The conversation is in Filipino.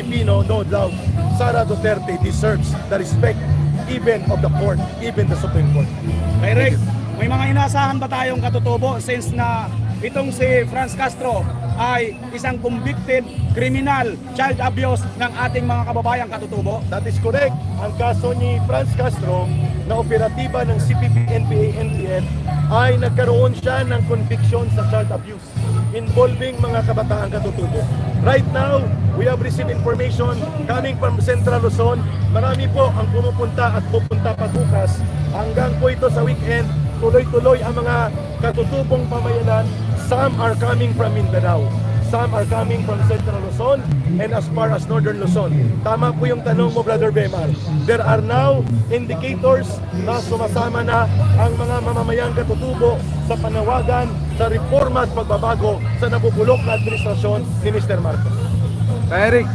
Pilipino, no doubt, Sara Duterte deserves the respect even of the court, even the Supreme Court. Direk, may mga inaasahan ba tayong katutubo since na itong si Franz Castro ay isang convicted criminal child abuse ng ating mga kababayang katutubo? That is correct. Ang kaso ni Franz Castro na operatiba ng CPP, NPA, NPN ay nagkaroon siya ng conviction sa child abuse involving mga kabataang katutubo. Right now, we have received information coming from Central Luzon. Marami po ang pumupunta at pupunta pa bukas. Hanggang po ito sa weekend, tuloy-tuloy ang mga katutubong pamayanan. Some are coming from Mindanao. Some are coming from Central Luzon and as far as Northern Luzon. Tama po yung tanong mo, Brother Bemar. There are now indicators na sumasama na ang mga mamamayang katutubo sa panawagan sa reforma at pagbabago sa nabubulok na administrasyon ni Mr. Marcos. Eric,